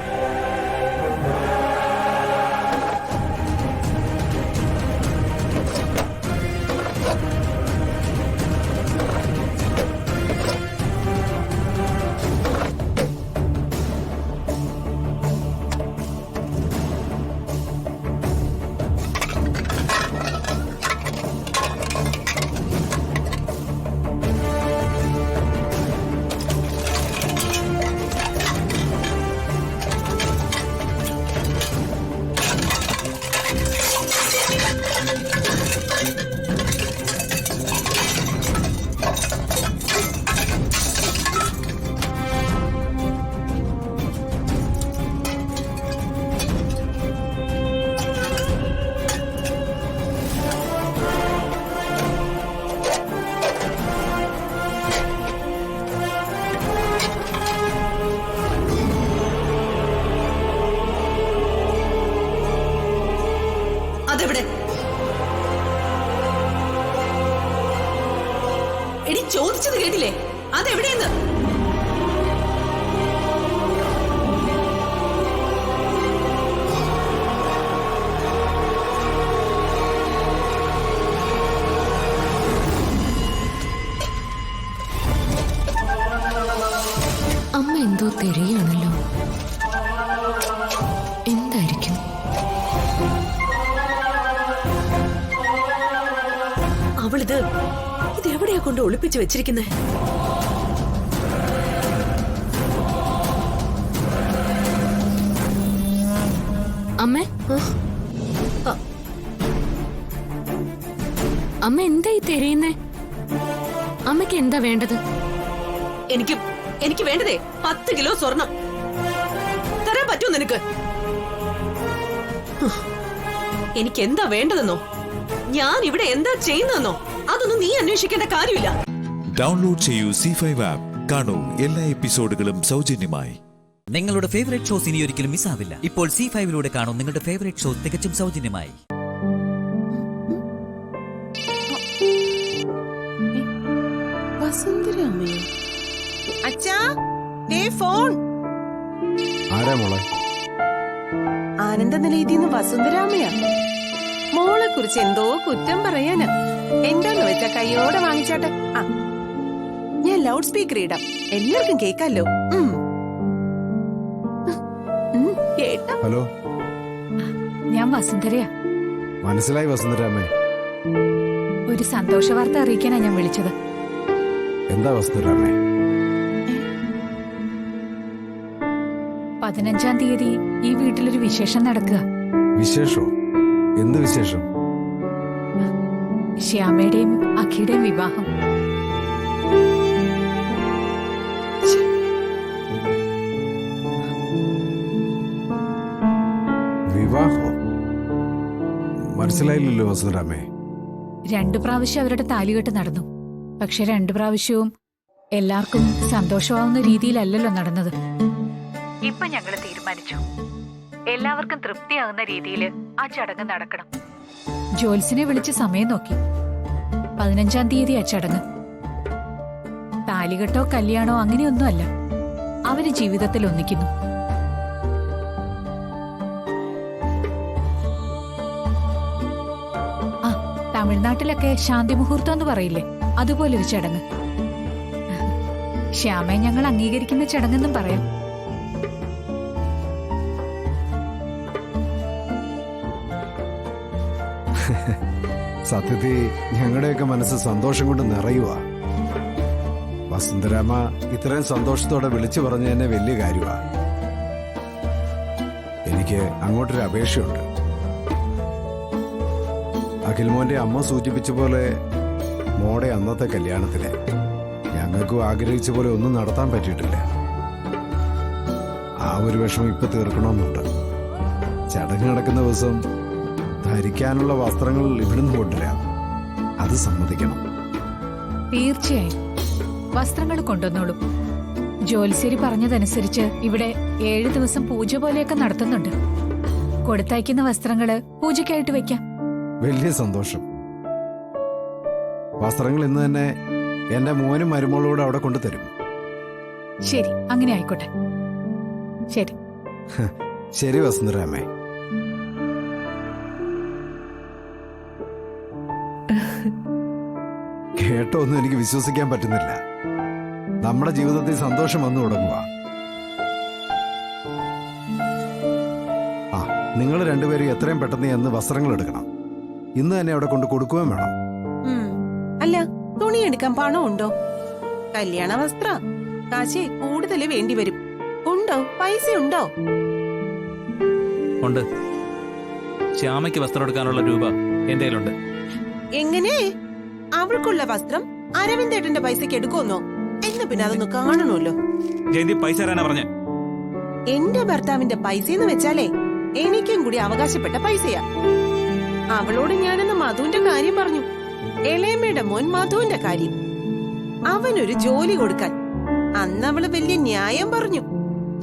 അതെവിടെ? എടി, ചോദിച്ചത് കേട്ടില്ലേ? അതെവിടെയെന്ന്? അമ്മ എന്തോ തിരയാണല്ലോ. എന്തായിരിക്കും? അവളിത് ഇതെവിടെയാ കൊണ്ട് ഒളിപ്പിച്ചു വെച്ചിരിക്കുന്നേ? അമ്മ അമ്മ എന്തായി തിരയുന്നേ? അമ്മയ്ക്ക് എന്താ വേണ്ടത്? എനിക്ക് വേണ്ടതേ 10 കിലോ സ്വർണം. തരാൻ പറ്റുമോ നിനക്ക്? എനിക്ക് എന്താ വേണ്ടതെന്നോ, ഞാൻ ഇവിടെ എന്താ ചെയ്യുന്നതെന്നോ അതൊന്നും നീ അന്വേഷിക്കേണ്ട കാര്യമില്ല. ഡൗൺലോഡ് ചെയ്യൂ C5 ആപ്പ്. കാണൂ എല്ലാ എപ്പിസോഡുകളും സൗജന്യമായി. നിങ്ങളുടെ ഫേവറേറ്റ് ഷോസ് ഇനി ഒരിക്കലും മിസ്സാവില്ല. ഇപ്പോൾ C5 കാണൂ നിങ്ങളുടെ ഫേവറേറ്റ് ഷോ തികച്ചും സൗജന്യമായി. വസുന്ധരാമയോ? അച്ഛാ, ദേ ഫോൺ. ആരാ മോളെ? ആനന്ദ നിലയത്തിൽ നിന്ന് വസുന്ധരാമയാ. മോളെ കുറിച്ച് എന്തോ കുറ്റം പറയാനാ. എന്താന്ന് വെച്ചാ കൈയോടെ വാങ്ങിച്ചാട്ടെ. ആ, ഞാൻ ലൗഡ് സ്പീക്കർ ഇടാം, എല്ലാവർക്കും കേക്കാലോ. കേട്ടോ? ഹലോ, ഞാൻ വസുന്ധരയാ. മനസ്സിലായി വസുന്ധരാമേ. ഒരു സന്തോഷ വാർത്ത അറിയിക്കാനാ ഞാൻ വിളിച്ചത്. എന്താ വസുന്ധരാമേ? 15-ാം തീയതി ഈ വീട്ടിലൊരു വിശേഷം നടക്കുക. വിശേഷോ? എന്ത് വിശേഷം? ശ്യാമയുടെയും അഖിയുടെയും വിവാഹം. വിവാഹോ? മനസ്സിലായില്ലല്ലോ വസുന്ധരാമേ. 2 പ്രാവശ്യം അവരുടെ താലികെട്ട് നടന്നു. പക്ഷെ 2 പ്രാവശ്യവും എല്ലാവർക്കും സന്തോഷമാവുന്ന രീതിയിലല്ലല്ലോ നടന്നത്. ഇപ്പൊ ഞങ്ങള് തീരുമാനിച്ചു, എല്ലാവർക്കും തൃപ്തിയാകുന്ന രീതിയിൽ ആ ചടങ്ങ് നടക്കണം. ജോത്സ്യനെ വിളിച്ച് സമയം നോക്കി. 15-ാം തീയതി ആ ചടങ്ങ്. താലികെട്ടോ കല്യാണോ അങ്ങനെയൊന്നുമല്ല, അവര് ജീവിതത്തിൽ ഒന്നിക്കുന്നു. ആ, തമിഴ്നാട്ടിലൊക്കെ ശാന്തി മുഹൂർത്തം എന്ന് പറയില്ലേ, അതുപോലൊരു ചടങ്ങ്. ശ്യാമയെ ഞങ്ങൾ അംഗീകരിക്കുന്ന ചടങ്ങെന്നും പറയാം. സത്യത്തിൽ ഞങ്ങളുടെയൊക്കെ മനസ്സ് സന്തോഷം കൊണ്ട് നിറയുക. വസുന്ധരാമ ഇത്രയും സന്തോഷത്തോടെ വിളിച്ചു പറഞ്ഞു തന്നെ വലിയ കാര്യമാ. എനിക്ക് അങ്ങോട്ടൊരു അപേക്ഷയുണ്ട്. അഖിൽമോന്റെ അമ്മ സൂചിപ്പിച്ച പോലെ മോടെ അന്നത്തെ കല്യാണത്തിന് ഞങ്ങൾക്കും ആഗ്രഹിച്ച പോലെ ഒന്നും നടത്താൻ പറ്റിയിട്ടില്ല. ആ ഒരു വിഷമം ഇപ്പൊ തീർക്കണമെന്നുണ്ട്. ചടങ്ങ് നടക്കുന്ന ദിവസം ധരിക്കാനുള്ള വസ്ത്രങ്ങൾ ഇവിടുന്ന് കൊണ്ടുവരാം. അത് സമ്മതിക്കണം. തീർച്ചയായും വസ്ത്രങ്ങൾ കൊണ്ടുവന്നോളൂ. ജോത്സ്യരി പറഞ്ഞതനുസരിച്ച് ഇവിടെ 7 ദിവസം പൂജ പോലെയൊക്കെ നടത്തുന്നുണ്ട്. കൊടുത്തയക്കുന്ന വസ്ത്രങ്ങള് പൂജയ്ക്കായിട്ട് വെക്കാം. വലിയ സന്തോഷം. വസ്ത്രങ്ങൾ ഇന്ന് തന്നെ എന്റെ മോനും മരുമോളോട് അവിടെ കൊണ്ടുതരും. ശരി, അങ്ങനെ ആയിക്കോട്ടെ. ശരി. ശരി വസുന്ധരാമേ. കേട്ടോ ഒന്നും എനിക്ക് വിശ്വസിക്കാൻ പറ്റുന്നില്ല. നമ്മുടെ ജീവിതത്തിൽ സന്തോഷം വന്നു തുടങ്ങുക. ആ, നിങ്ങൾ രണ്ടുപേരും എത്രയും പെട്ടെന്ന് എന്ന് വസ്ത്രങ്ങൾ എടുക്കണം. ഇന്ന് തന്നെ അവിടെ കൊണ്ട് കൊടുക്കുകയും വേണം. അല്ല, തുണി എടുക്കാൻ പണം ഉണ്ടോ? കല്യാണ വസ്ത്ര കാശ് കൂടുതൽ വേണ്ടി വരും. ഉണ്ടോ? പൈസ ഉണ്ടോ? ഉണ്ട്. ശ്യാമയ്ക്ക് വസ്ത്രം എടുക്കാനുള്ള രൂപ എന്റെ കയ്യിലുണ്ട്. എങ്ങനെ? അവൾക്കുള്ള വസ്ത്രം അരവിന്ദേട്ടന്റെ പൈസക്ക് എടുക്കുമെന്നോ? എന്ന് പിന്നെ അതൊന്ന് കാണണമല്ലോ. ജയന്തി പൈസ തരാനാ പറഞ്ഞേ. എന്റെ ഭർത്താവിന്റെ പൈസ എന്ന് വെച്ചാലേ എനിക്കും കൂടി അവകാശപ്പെട്ട പൈസയാ. അവളോട് ഞാനെന്ന് മധുവിന്റെ കാര്യം പറഞ്ഞു. എളേമ്മയുടെ മോൻ മധുവിന്റെ കാര്യം. അവനൊരു ജോലി കൊടുക്കാൻ അന്ന് അവള് വലിയ ന്യായം പറഞ്ഞു.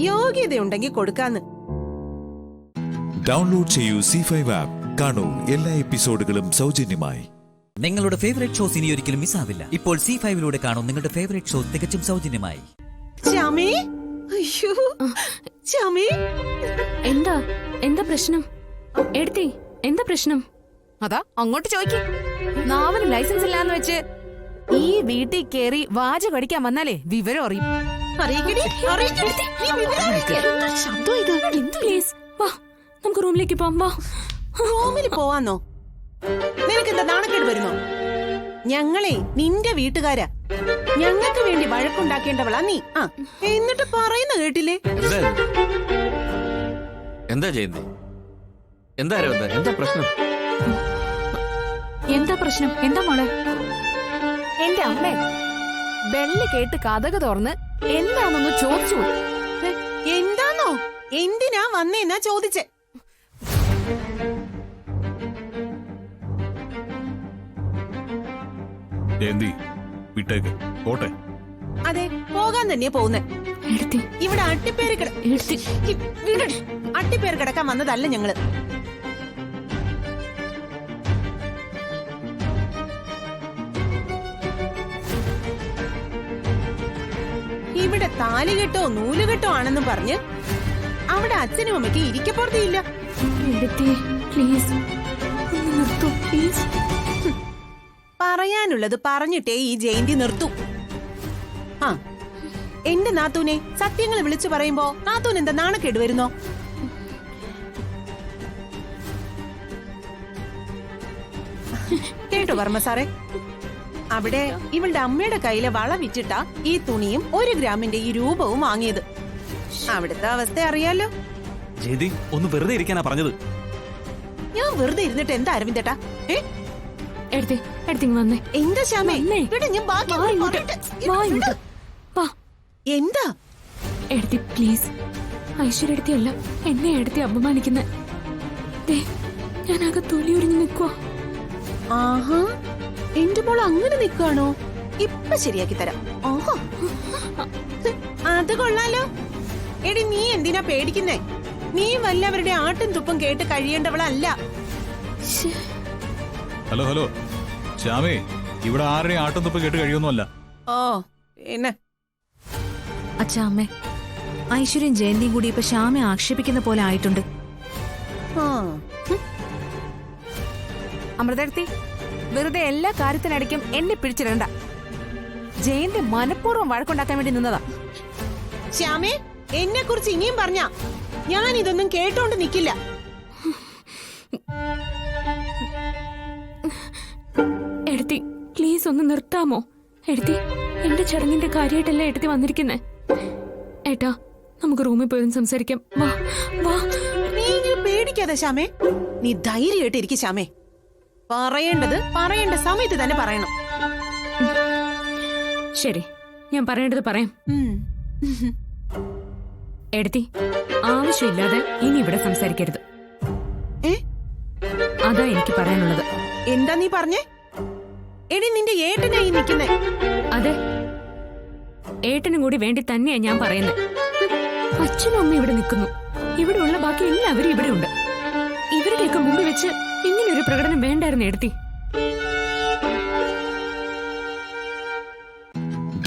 യോഗ്യതയുണ്ടെങ്കിൽ കൊടുക്കാന്ന്. ഡൗൺലോഡ് ചെയ്യൂ C5 ആപ്പ്. കാണൂ എല്ലാ എപ്പിസോഡുകളും സൗജന്യമായി. നിങ്ങളുടെ ഫേവറേറ്റ് ഷോസ് ഇനി ഒരിക്കലും മിസ്സാവില്ല. ഇപ്പോൾ C5 കാണൂ നിങ്ങളുടെ ഫേവറേറ്റ് ഷോ തികച്ചും സൗജന്യമായി. ശ്യാമേ, അയ്യോ ശ്യാമേ, എന്താ പ്രശ്നം? എടുത്തേ, എന്താ പ്രശ്നം? അതാ അങ്ങോട്ട് ചോദിക്കും. നാവിന് ലൈസൻസ് ഇല്ലാന്ന് വെച്ച് ഈ വീട്ടിൽ കേറി വാച കടിക്കാൻ വന്നാലേ വിവരം അറിയും. നമുക്ക് റൂമിലേക്ക് പോവാം. റൂമിൽ പോവാന്നോ? നിനക്കെന്താ നാണക്കേട് വരുന്നോ? ഞങ്ങളെ നിന്റെ വീട്ടുകാരാ. ഞങ്ങൾക്ക് വേണ്ടി വഴക്കുണ്ടാക്കേണ്ടവളാ നീ. എന്നിട്ട് പറയുന്ന കേട്ടില്ലേ? എന്താ ജയന്തി? എന്താ പ്രശ്നം? എന്താ പ്രശ്നം? എന്താ മോളെ? എന്റെ അമ്മേ, ബെല്ല് കേട്ട് കഥക തുറന്ന് എന്താണെന്ന് ചോദിച്ചു. എന്താന്നോ? എന്തിനാ വന്നേന്നാ ചോദിച്ചേ. ജയന്തി വിട്ടേക്ക്, പോട്ടെ. അതെ, പോകാൻ തന്നെയാ പോകുന്നേ. ഇവിടെ അട്ടിപ്പേര് കിടക്കാൻ വന്നതല്ല ഞങ്ങള്. ഇവിടെ താലികെട്ടോ നൂലുകെട്ടോ ആണെന്ന് പറഞ്ഞ് അവിടെ അച്ഛനും അമ്മയ്ക്ക് ഇരിക്കപ്പുറത്തില്ല. Please please. പറയാനുള്ളത് പറഞ്ഞിട്ടേ ഈ ജയന്തി നിർത്തൂ. ആ, എന്റെ നാത്തൂനെ സത്യങ്ങൾ വിളിച്ചു പറയുമ്പോ നാത്തൂൻ എന്താ നാണക്കേട് വരുന്നോ? കേട്ടോ വർമ്മ സാറേ, അവിടെ ഇവളുടെ അമ്മയുടെ കയ്യിലെ വള വിറ്റിട്ടാ ഈ തുണിയും 1 ഗ്രാമിന്റെ ഈ രൂപവും വാങ്ങിയത്. അവിടുത്തെ അവസ്ഥ അറിയാലോ. ജയന്തി ഒന്ന് വെറുതെ ഇരിക്കാനാ പറഞ്ഞത്. ഞാൻ വെറുതെ ഇരുന്നിട്ട് എന്താ അരവിന്ദേട്ടാ? വന്നേ. എന്താ ശ്യാമേ? ഇവിടെ ഞാൻ ബാക്കി എന്താ എടുത്തി പ്ലീസ്. ഐശ്വര്യ എടുത്തിയല്ല എന്നെ എടുത്തി അപമാനിക്കുന്നെ. ഞാൻ ആകെ തൊലിയൊരിഞ്ഞു നിൽക്കുവാ. ആഹാ, എന്റെ മോൾ അങ്ങനെ നിൽക്കാണോ? ഇപ്പൊ ശരിയാക്കി തരാം. ഓഹോ, അത് കൊള്ളാലോ. എടി, നീ എന്തിനാ പേടിക്കുന്നേ? നീ വല്ലവരുടെ ആട്ടും തുപ്പും കേട്ട് കഴിയേണ്ടവളല്ല. ഹലോ ഹലോ ശ്യാമേ, ഇവിടെ ആരുടെയും ആട്ടും തുപ്പ് കേട്ട് കഴിയൊന്നുമല്ല. ഓ പിന്നെ അച്ഛാ, അമ്മേ, ഐശ്വര്യം ജയന്തിയും കൂടി ഇപ്പൊ ശ്യാമെ ആക്ഷേപിക്കുന്ന പോലെ ആയിട്ടുണ്ട്. അമൃതേടത്തി, വെറുതെ എല്ലാ കാര്യത്തിനിടയ്ക്കും എന്നെ പിടിച്ചിടണ്ട. ജയന്തി മനഃപൂർവ്വം വഴക്കുണ്ടാക്കാൻ വേണ്ടി നിന്നതാ. ശ്യാമേ, എന്നെ കുറിച്ച് ഇനിയും പറഞ്ഞ ഞാൻ ഇതൊന്നും കേട്ടോണ്ട് നിക്കില്ല. എടുത്തി പ്ലീസ് ഒന്ന് നിർത്താമോ? എടുത്തി, എന്റെ ചടങ്ങിന്റെ കാര്യമായിട്ടല്ല എടുത്തി വന്നിരിക്കുന്നേ. ഏട്ടാ, നമുക്ക് റൂമിൽ പോയി സംസാരിക്കാം. വാ വാ. നീ ഇങ്ങനെ പേടിക്കാതെ ശ്യാമേ. നീ ധൈര്യമായിട്ടിരിക്കും ശ്യാമേ. പറയേണ്ടത് പറയേണ്ട സമയത്ത് തന്നെ പറയണം. ശരി, ഞാൻ പറയേണ്ടത് പറയാം. എടുത്തി, ആവശ്യമില്ലാതെ ഇനി ഇവിടെ സംസാരിക്കരുത്. അതാ എനിക്ക് പറയാനുള്ളത്. എന്താ നീ പറഞ്ഞേ? എടി, നിന്റെ ഏട്ടനായി നിൽക്കുന്നേ. അതെ, ഏട്ടനും കൂടി വേണ്ടി തന്നെയാ ഞാൻ പറയുന്നത്. അച്ഛനും അമ്മ ഇവിടെ നിൽക്കുന്നു. ഇവിടെ ഉള്ള ബാക്കി എല്ലാവരും ഇവിടെ ഉണ്ട്. ഇവരുടെയൊക്കെ മുമ്പിൽ വെച്ച് ഇങ്ങനൊരു പ്രകടനം വേണ്ടായിരുന്നു എടുത്തി.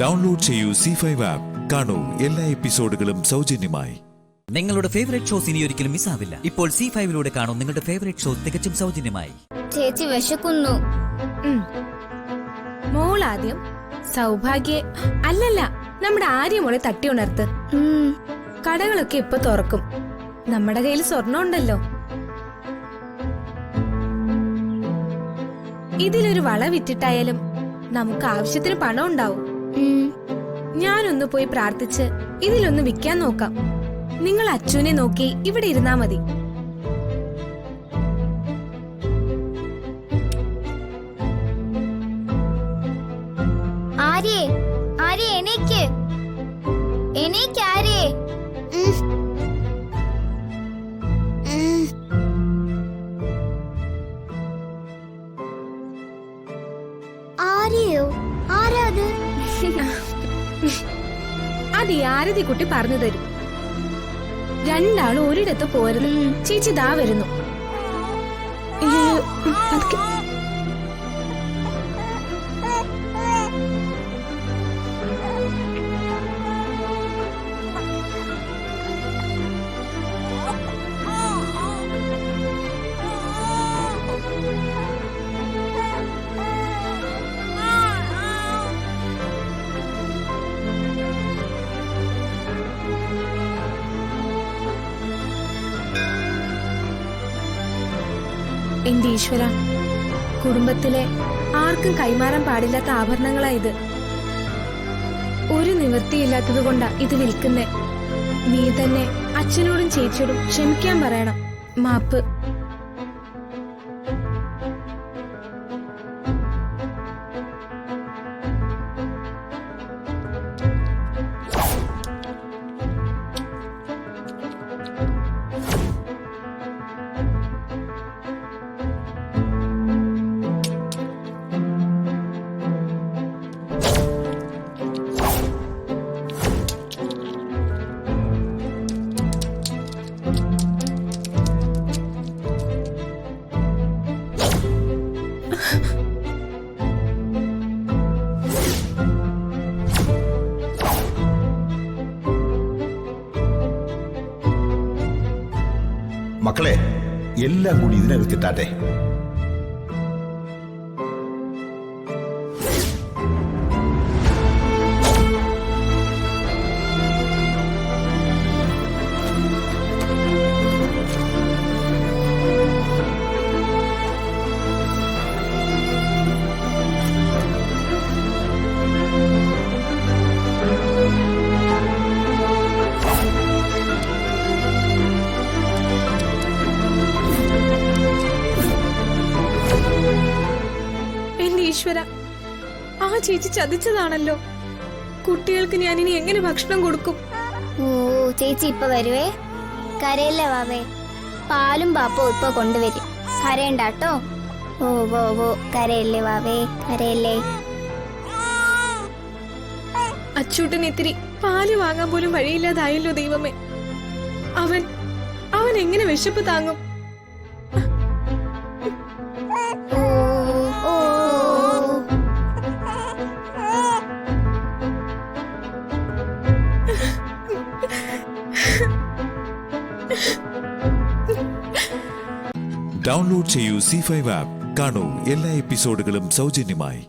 ഡൗൺലോഡ് ചെയ്യൂ C5 ആപ്പ്. കാണൂ എല്ലാ എപ്പിസോഡുകളും സൗജന്യമായി. നിങ്ങളുടെ ഫേവറേറ്റ് ഷോസ് ഇനി ഒരിക്കലും മിസ്സാവില്ല. ഇപ്പോൾ C5 കാണൂ നിങ്ങളുടെ ഫേവറേറ്റ് ഷോ തികച്ചും സൗജന്യമായി. ചേച്ചി വിശക്കുന്നു. മോളാദ്യം സൗഭാഗ്യ അല്ലല്ല നമ്മുടെ ആര്യമോളെ തട്ടി ഉണർത്ത്. കടകളൊക്കെ ഇപ്പൊ തുറക്കും. നമ്മുടെ കയ്യിൽ സ്വർണ്ണം ഉണ്ടല്ലോ. ഇതിലൊരു വള വിറ്റിട്ടായാലും നമുക്ക് ആവശ്യത്തിന് പണം ഉണ്ടാവും. ഞാനൊന്ന് പോയി പ്രാർത്ഥിച്ച് ഇതിലൊന്ന് വിൽക്കാൻ നോക്കാം. നിങ്ങൾ അച്ഛനെ നോക്കി ഇവിടെ ഇരുന്നാ മതി. ആര്യേ, ആര്യേ എണീക്ക്, എണീക്ക് ആര്യേ. ആര്യയോ? ആരാത്? അത് ഈ ആരതി കുട്ടി പറഞ്ഞു തരും. രണ്ടാളും ഒരിടത്ത് പോരുന്നു. ചേച്ചി ദാ വരുന്നു. എന്റെ ഈശ്വര, കുടുംബത്തിലെ ആർക്കും കൈമാറാൻ പാടില്ലാത്ത ആഭരണങ്ങളായത്. ഒരു നിവൃത്തിയില്ലാത്തത് കൊണ്ടാ ഇത് വിൽക്കുന്നേ. നീ തന്നെ അച്ഛനോടും ചേച്ചിയോടും ക്ഷമിക്കാൻ പറയണം. മാപ്പ്. മക്കളെ, എല്ലാം കൂടി ഇതിനകത്തിട്ടാട്ടെ. ചേച്ചി ചതിച്ചതാണല്ലോ. കുട്ടികൾക്ക് ഞാൻ ഇനി എങ്ങനെ ഭക്ഷണം കൊടുക്കും? ഓ ചേച്ചി ഇപ്പൊ വരുവേ. കരയല്ലേ വാവേ, പാലും പാപ്പവും ഇപ്പൊ കൊണ്ടുവരും. കരയണ്ടാട്ടോ. ഓ ഓ ഓ കരയല്ലേ വാവേ, കരയല്ലേ. അച്ചൂട്ടന് ഇത്തിരി പാല് വാങ്ങാൻ പോലും വഴിയില്ലാതായല്ലോ ദൈവമേ. അവൻ എങ്ങനെ വിശപ്പ് താങ്ങും? ഡൗൺലോഡ് ചെയ്യൂ C5 ആപ്പ്. കാണൂ എല്ലാ എപ്പിസോഡുകളും സൗജന്യമായി.